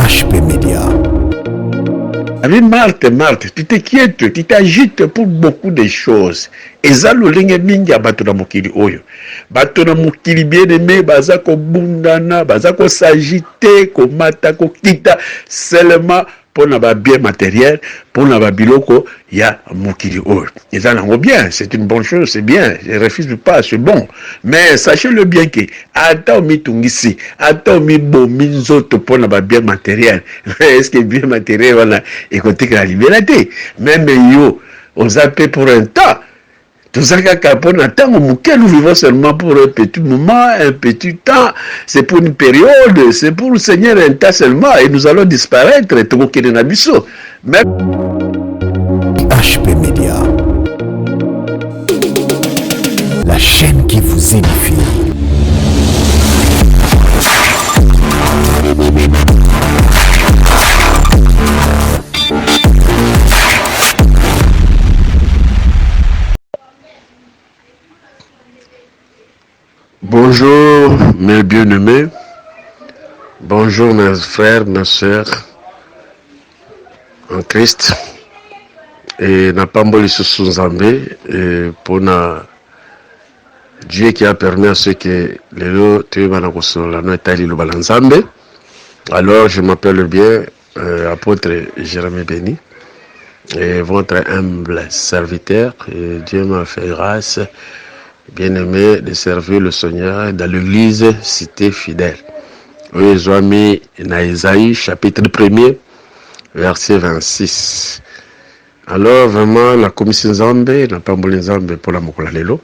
HP Media. Avec Marthe, tu t'inquiètes, tu t'agites pour beaucoup de choses. Et ça, le lingue mingi à Batona Mokili Oyo. Batona Mokili bien aimé, Bazako Bundana, Bazako s'agiter, Komata, Kokita, seulement pour n'avoir bien matériel, pour n'avoir biloko, il y a Mokili Oyo. Et ça, on bien, c'est une bonne chose, c'est bien, je ne refuse pas, c'est bon. Mais sachez-le bien que, attends, mi tungisi, attends, mi bo, mi nzoto, pour n'avoir bien matériel. Est-ce que bien matériel, voilà, écoutez que la liberté, même yo, on s'appelle pour un temps. Tout ça, nous vivons seulement pour un petit moment, un petit temps. C'est pour une période, c'est pour le Seigneur un temps seulement. Et nous allons disparaître. Même HP Media, la chaîne qui vous édifie. bonjour mes bien-aimés, bonjour mes frères, mes sœurs en Christ. Et n'a pas mboli sous Nzambe pour Dieu qui a permis à ceux que les lots tu vas la Nzambe. Alors je m'appelle bien apôtre Jérémie Béni et votre humble serviteur. Et Dieu m'a fait grâce, bien-aimé, de servir le Seigneur dans l'église cité fidèle. Oui, ils ont mis dans Isaïe chapitre 1er verset 26. Alors vraiment la commission Nzambe n'a pas mboli Nzambe pour la mokola lelo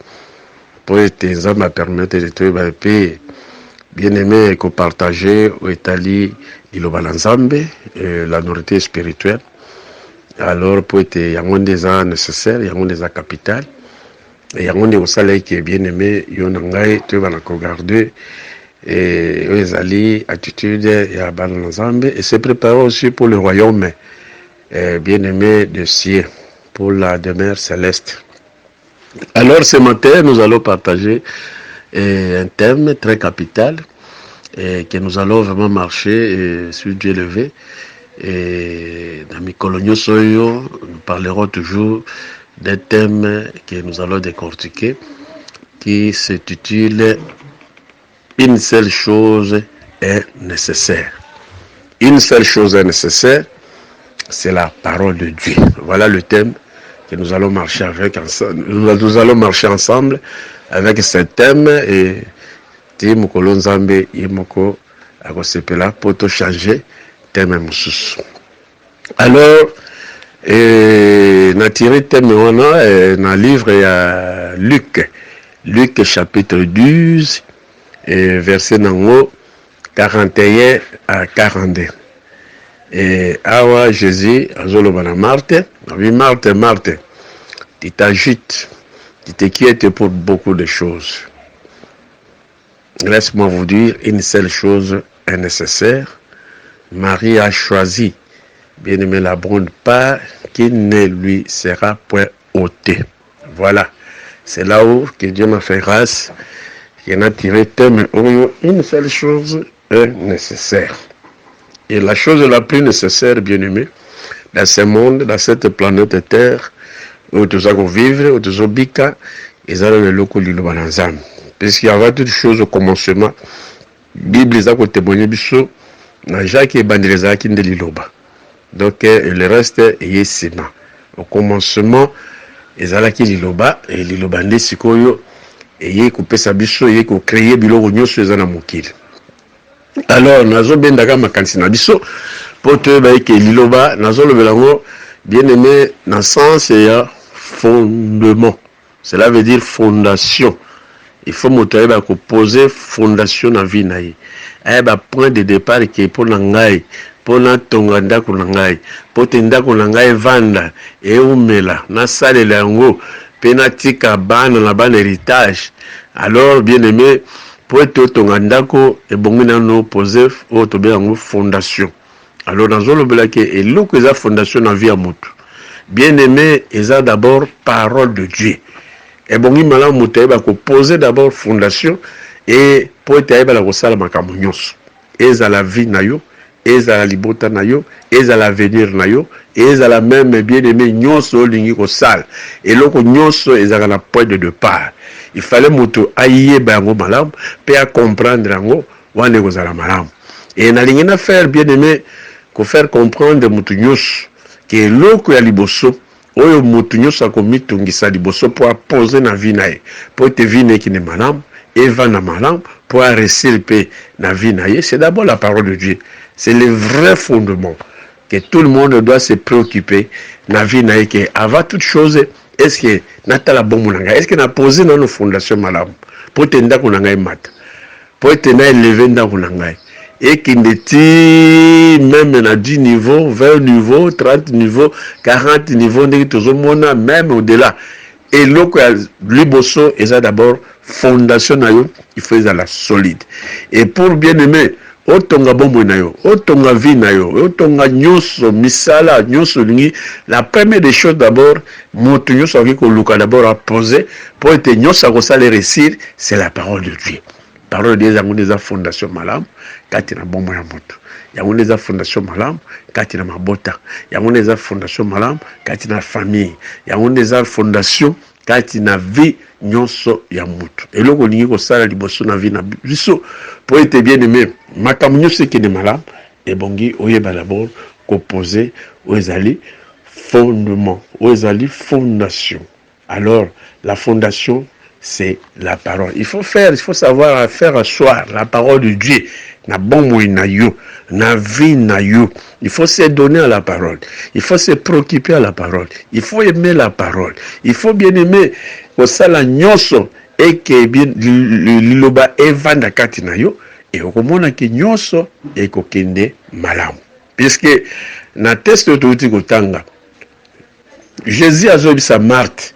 pour être Nzambe a permettre de trouver paix. Bien-aimé, que partager au Italie iloba Nzambe la nourriture spirituelle. Alors pour être yango des ans nécessaires, yango des ans capital et yango des osala qui est bien-aimé yonangai tu vas la regarder et les alliés attitude ya ban Nzambe et se préparer aussi pour le royaume bien-aimé de cieux, pour la demeure céleste. Alors ce matin nous allons partager un thème très capital et que nous allons vraiment marcher sur Dieu levé. Et dans mes coloniaux soyo, nous parlerons toujours des thèmes que nous allons décortiquer qui s'intitule Une seule chose est nécessaire. Une seule chose est nécessaire, c'est la parole de Dieu. Voilà le thème que nous allons marcher avec ensemble. Nous allons marcher ensemble avec ce thème et Mokolo Nzambe Yemoko Akosepela pour te changer thème mususu. Alors na tiré thème wana na livre ya Luc chapitre 12 et verset nango 41 à 42. Et awa Jésus azoloba na Marthe, oui Marthe, tu t'agites, tu t'inquiètes pour beaucoup de choses. Laisse-moi vous dire, une seule chose est nécessaire. Marie a choisi, bien aimé, la bonne part qui ne lui sera point ôtée. Voilà, c'est là où que Dieu m'a fait grâce, qu'il a tiré thème, une seule chose est nécessaire. Et la chose la plus nécessaire, bien aimé, dans ce monde, dans cette planète Terre, où nous allons vivre, où nous allons bika, ils allons le locaux du Lobanazam. Puisqu'il y avait toutes choses au commencement, la Bible a témoigné biso, na Jacques et Bandeleza qui ne liloba. Donc le reste est sima. Au commencement, ils allaient qui liloba et liloba ne sikoyo et y couper sa biso et y créer biloko nyoso ezana mokili. Alors nazo bendaka makanisi na biso pour te ba ke liloba nazo le belango bien aimé dans sens ya fondement. Cela veut dire fondation. Il faut montrer que poser fondation dans la vie. Il y a un point de départ qui est pour l'angai, pour la tonganda pour l'angai, pour tenda pour l'angai vanda, et umela, na salle lango, penatika ban la ban héritage. Alors, bien aimé, pour être tonganda ko, et bon, nous poser au fondation. Alors, dans le blague, et l'eau que la fondation dans la vie à moto. Bien aimé, ils ont d'abord parole de Dieu. Et bon, il m'a poser d'abord fondation et pour être able à la makamonyos. Et à la vie nayo, ezala libota na yo, ezala avenir na yo, ezala même bien aimé nyonso lingi ko sal. Eloko nyonso ezala na point de départ. Il fallait moto ayeba yango malamu, pe à comprendre yango wane kozala malamu. Et na lingi na faire bien aimé ko faire comprendre moto nyonso que eloko ya liboso oyo moto nyonso akomitungisa liboso po poser na vie na ye, po te vie ne ki ne malamu, eva na malamu, pour réussir la vie, c'est d'abord la parole de Dieu. C'est le vrai fondement que tout le monde doit se préoccuper la vie. Avant toute chose, est-ce que Natala Bomunanga, est-ce qu'on a posé dans nos fondations malades pour t'aider qu'on a mat, pour t'aider élevé dans qu'on a et qu'il était même à 10 niveaux, 20 niveaux, 30 niveaux, 40 niveaux, même au-delà. Et l'autre, Liboso, est d'abord fondation nayo, il faut la solide. Et pour bien aimer, otonga bombo nayo, otonga vie nayo, otonga nyoso misala nyoso lingi, la première des choses d'abord, moto nyoso avec luka d'abord à poser pour être nyoso à ça les réussir, c'est la parole de Dieu. Parole de Dieu, il y a des fondations malam, quand il y a bombo ya moto. Il y a des fondations malam, quand il y a mabota. Il y a des fondations malam, quand il y a famille. Il y a des fondations kati na vie nyonso ya mutu. Eloko lingi ko sala liboso na vie na biso pour être bien aimé. Makambo nyonso ki ne malamu et bongi oyeba d'abord ko poser ezali fondement, ezali fondation. Alors la fondation c'est la parole. Il faut savoir faire asseoir la parole de Dieu na bon na yo, na vie na yo. Il faut se donner à la parole. Il faut se préoccuper à la parole. Il faut aimer la parole. Il faut bien aimer au sala nyonso et que bien liloba evanda kati na yo et okomona ki nyonso et kokende malamu. Puisque na test autouti kotanga Jésus a dit à Marthe,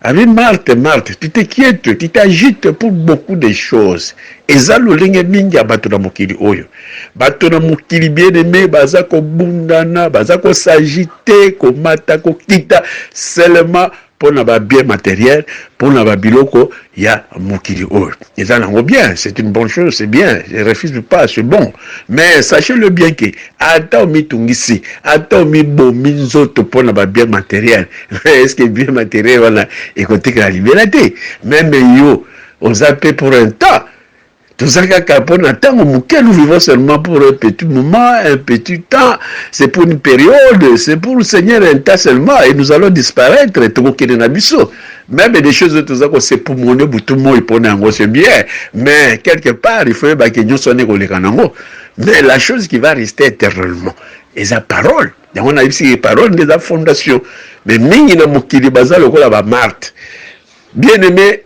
avec Marthe, tu t'inquiètes, tu t'agites pour beaucoup de choses. Et ça, le linge mingi a battu na mokili oyo. Battu na mokili bien aimé, baza ko bundana, baza ko s'agiter, ko mata, ko kita, seulement pour na ba bien matériel, pour na ba biloko, ya mokili oyo. Et ça, non, bien, c'est une bonne chose, c'est bien, je refuse pas, c'est bon. Mais sachez-le bien que, ata mi tungisi, ata mi bomi nzoto pour na ba bien matériel. Est-ce que bien matériel, voilà, écoutez que la liberté, même yo, on zappé pour un temps. Tout ça, nous vivons seulement pour un petit moment, un petit temps. C'est pour une période, c'est pour le Seigneur un temps seulement. Et nous allons disparaître. Même des choses, tout ça, c'est pour mon tout le monde, c'est bien. Mais quelque part, il faut que nous soyons les canaux. Mais la chose qui va rester éternellement, c'est la parole. On a ici les paroles des fondations. Mais mingi na mokili bazalo ko la Marthe. Bien aimé,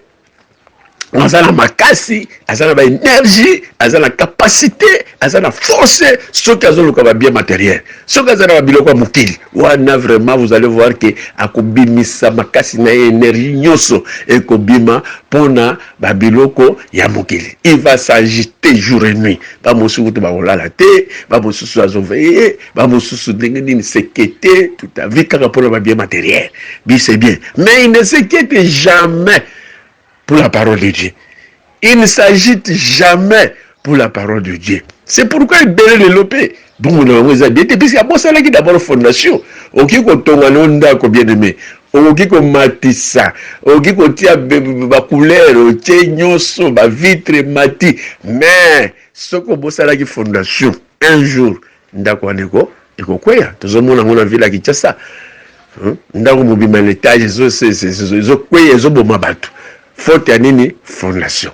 azala makasi, azala ba énergie, azala capacité, azala force, ce qu'azolo ka bien matériel. Ce qu'azala ba biloko mokili. Wana vraiment vous allez voir que akobimisa makasi na énergie nyoso et kobima pona ba biloko ya mokili. Il va s'agiter jour et nuit. Ba mosusu to ba olala te, ba mosusu azoveye, ba mosusu ndengeni sekete, tout a vie kaka pona ba bien matériel. Bi c'est bien. Mais il ne s'inquiète jamais pour la parole de Dieu. Il ne s'agite jamais pour la parole de Dieu. C'est pourquoi il doit développer. Bon, on a dit, puisqu'il y a bon, ça qui d'abord fondation. Ok, quand on a l'onda, qu'on bien aimé. Ok, qu'on matissa. Ok, qu'on tient ma couleur, tient nyonso, ma vitre mati. Mais, ce qu'on bosse à la fondation, un jour, ndako aneko, et qu'on quoi, tout le monde a vu la qui ça. Ndako mobile l'étage, ils ont quoi, ils ont bon mabatou. Faute ya nini fondation.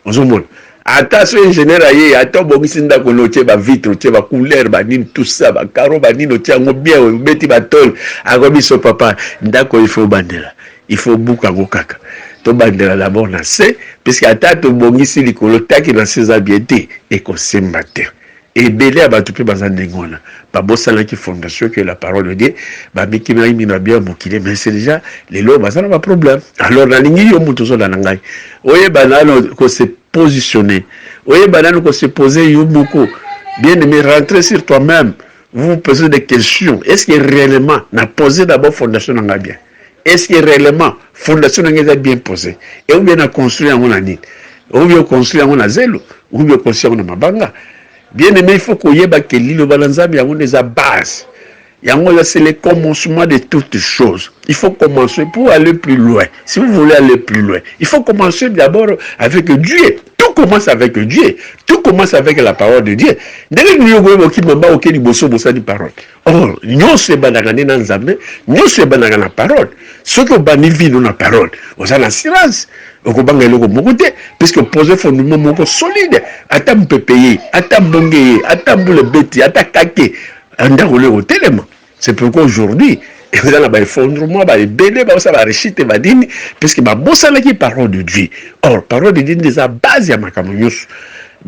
Ozomona. Attention ingénieur aye, ata bongisi ndako lotie ba vitre, tie ba couleur, ba nini tout ça, ba carreau, ba nini tie ngo bien, beti ba tol. Akobiso papa, ndako il faut bandela. Il faut buka ngo kaka. To bandela d'abord na se, puisque ata to bongisi likolo taki na ses habiletés et ko sembate. Et belé à battu bazandengona. Pas bossala qui fondation que la parole de Dieu. Ba biki na imina bien mokile, mais c'est déjà les lois bazana pas problème. Alors la ligne yo mutuzo la ngai. Oye banano ko se positionner. Oye banano ko se poser yo beaucoup. Bien aimé, rentrer sur toi-même. Vous vous posez des questions. Est-ce que réellement n'a posé d'abord fondation nanga bien? Est-ce que réellement fondation nanga bien posée? Et ou bien a construit en nani? Ou bien construit en zelo? Ou bien construit en mabanga? Bien aimé, il faut qu'on y ait que l'île Balanzam, il y a une base. C'est le commencement de toutes choses. Il faut commencer pour aller plus loin. Si vous voulez aller plus loin, il faut commencer d'abord avec Dieu. Tout commence avec Dieu. Tout commence avec la parole de Dieu. Or, nous sommes dans Nzambe, nous sommes dans la parole. Ce que nous vivons dans la parole, vous avez l'assurance. Puisque poser fondement solide, attends peut payer, attends bonguer, attends le bêtis, attends caquer. C'est pourquoi aujourd'hui, il y a un effondrement, il y a un réchite, puisque la parole de Dieu. Or, parole de Dieu, c'est la base de ma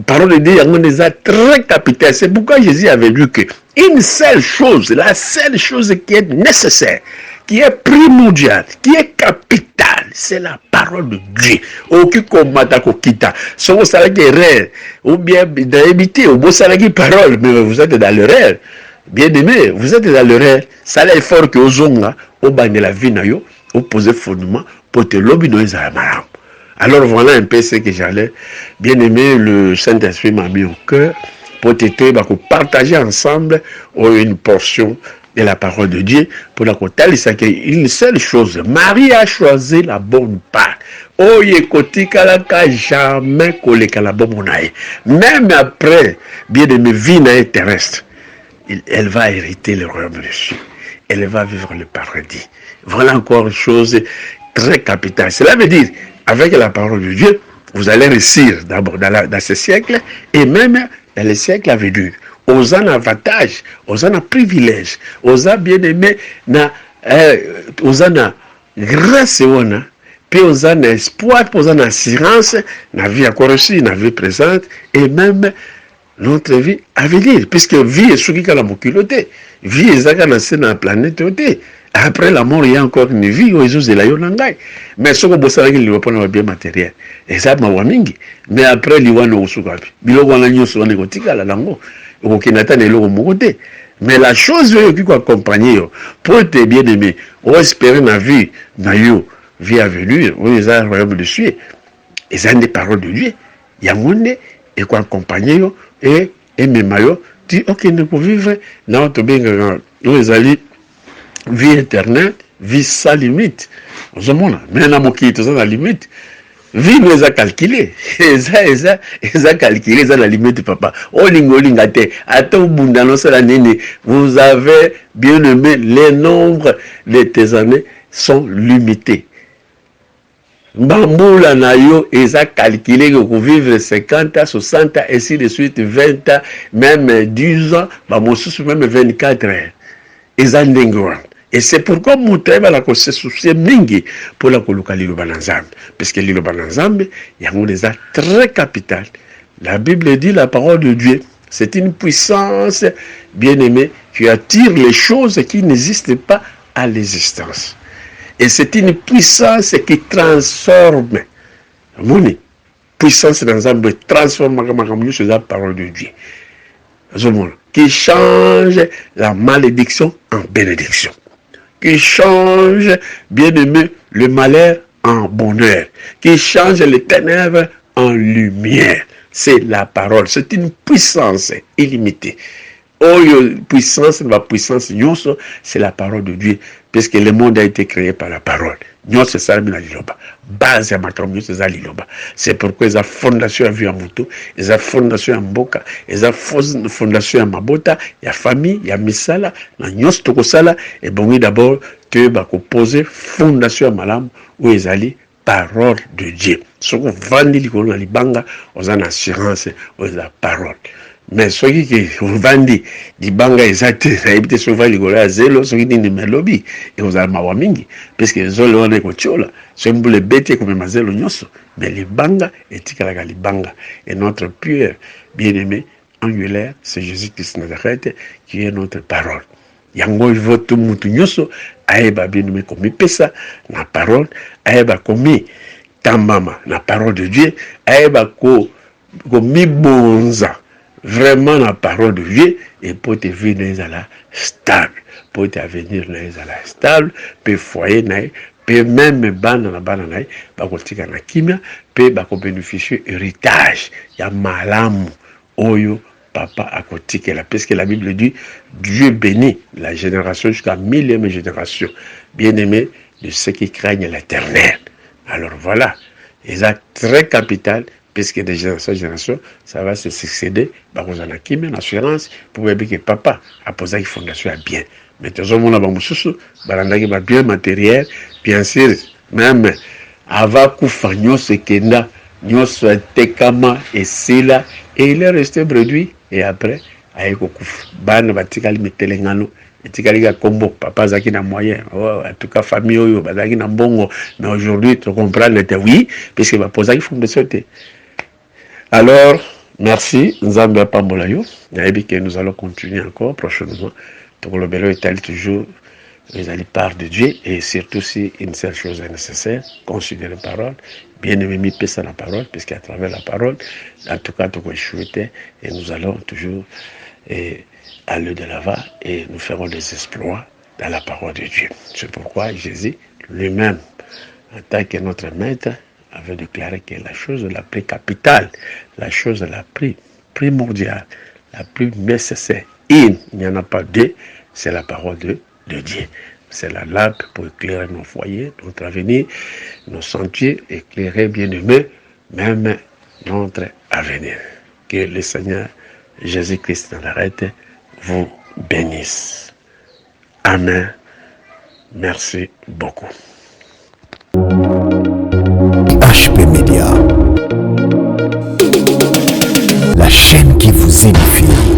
parole de Dieu, c'est très capital. C'est pourquoi Jésus avait dit que une seule chose, la seule chose qui est nécessaire, qui est primordiale, qui est capitale, c'est la parole de Dieu. Aucun combat kita. Si vous savez que réel, ou bien d'habiter, ou vous savez que parole, mais vous êtes dans le réel. Bien aimé, vous êtes dans le réel. Ça l'effort que vous avez, au bas de la vie, au poser fondement, pour te lobby dans les armes. Alors voilà un peu ce que j'allais. Bien aimé, le Saint-Esprit m'a mis au cœur pour partager ensemble une portion de la parole de Dieu pour la côté. C'est une seule chose. Marie a choisi la bonne part. Oh, jamais la bonne. Même après, bien aimé, vie terrestre, elle va hériter le royaume de Dieu. Elle va vivre le paradis. Voilà encore une chose très capitale. Cela veut dire, avec la parole de Dieu, vous allez réussir d'abord dans ce siècle et même dans les siècles à venir. Aux en avantage, aux en privilège, aux en bien-aimé, aux en grâce, puis aux en espoir, aux en assurance, la vie à reçu, la vie présente et même notre vie à venir. Puisque vie est ce qui est la moculoté, vie est ce qui la planète. Après la mort, il y a encore une vie où ils ont la yonangai. Mais ce que vous savez qu'il va prendre bien matériel. Et ça, mingi. Mais après, il y a un sukapi. Biloko na nyoso wana kotika la lango. Okinata ne loko mokote. Mais la chose qui va accompagner pour être bien aimé, ou espérer la vie, na yo, vie à venir, où ils ont le royaume de Dieu. Ils ont des paroles de Dieu. Il y a un monde et quoi accompagner et même yo dit ok, nous pouvons vivre dans notre bien, nous allons vie éternelle, vie sans limite. Vous avez mais dans mon qui la limite. Vie nous a calculé. Ils ont calculé ça la limite, papa. Olingate. Attends, vous avez bien aimé les nombres de tes années sont limités. Bamboula nayo, ils ont calculé que vous vivez 50 ans, 60 ans, ainsi de suite, 20 ans, même 10 ans, même 24 ans. Ils ont dengue. Et c'est pourquoi mon travail va se soucier mingi pour la coloca l'île Bananzambe. Parce que l'île Bananzambe, il y a des actes très capital. La Bible dit la parole de Dieu. C'est une puissance bien-aimée qui attire les choses qui n'existent pas à l'existence. Et c'est une puissance qui transforme. Mon puissance d'ensemble transforme la parole de Dieu. Qui change la malédiction en bénédiction. Qui change, bien aimé, le malheur en bonheur, qui change les ténèbres en lumière. C'est la parole, c'est une puissance illimitée. Oh, puissance, la puissance, c'est la parole de Dieu, puisque le monde a été créé par la parole. C'est ça, base à Makram, c'est pourquoi ils ont fondation à Viamuto, ils ont fondation à Mboka, ils ont fondation à Mabota, il y a famille, il y a Misala, il y a Tokosala, et bon, d'abord, tu vas poser fondation à Malam, où ils allaient parole de Dieu. Ce qu'on vend, les banga, on a une assurance, on a la parole. Mais ceux qui vendent des bangas exacts, ça évite souvent les gars à zéro, ceux qui disent des lobby, et vous avez ma mingi, parce que les autres, on est cochola, c'est un peu les bêtes comme ma zéro nyoso, mais les bangas, et tikalaga les bangas, et notre pur bien-aimé, angulaire, c'est Jésus-Christ Nazareth, qui est notre parole. Yango voto mutu nyoso, aeba bien-aimé comme pesa, la parole, aeba comme tamama, la parole de Dieu, aeba comme bonza. Vraiment la parole de Dieu et pour te venir à la stable, pour te venir à la stable, pour foyer naï, pour même banana naï, pour continuer na kimia, pour bénéficier héritage, ya malamu, oyo papa à côté qu'elle a, parce que la Bible dit Dieu bénit la génération jusqu'à 1000e génération, bien aimé de ceux qui craignent l'Éternel. Alors voilà, et ça très capital, puisque de génération en génération, ça va se succéder. Bah, vous en avez une assurance pour dire que papa a posé une fondation à bien. Mais tout le monde a bien matériel, bien sûr, même avant Koufa Nyos et Kenda, Nyos Tekama et Sila, et il est resté bredouille, et après, avec Kouf, Ban Batikali Metelengano, et Tikali Kombo, papa Zaki na moyen, en tout cas, famille Oyo, Bazaki na Bongo, mais aujourd'hui, tu comprends, oui, puisque va poser une fondation. Alors, merci, Nzambe Pambolayo, que nous allons continuer encore prochainement. Donc le bélo est toujours les part de Dieu et surtout si une seule chose est nécessaire, considérer la parole, bien aimé mi pesa la parole, puisqu'à travers la parole, en tout cas, tout souhaiter et nous allons toujours aller de l'avant et nous ferons des exploits dans la parole de Dieu. C'est pourquoi Jésus lui-même, en tant que notre maître, avait déclaré que la chose la plus capitale, la chose la plus primordiale, la plus nécessaire, il n'y en a pas deux, c'est la parole de Dieu. C'est la lampe pour éclairer nos foyers, notre avenir, nos sentiers, éclairer bien aimé, même notre avenir. Que le Seigneur Jésus-Christ de Nazareth vous bénisse. Amen. Merci beaucoup. HP Média, la chaîne qui vous édifie.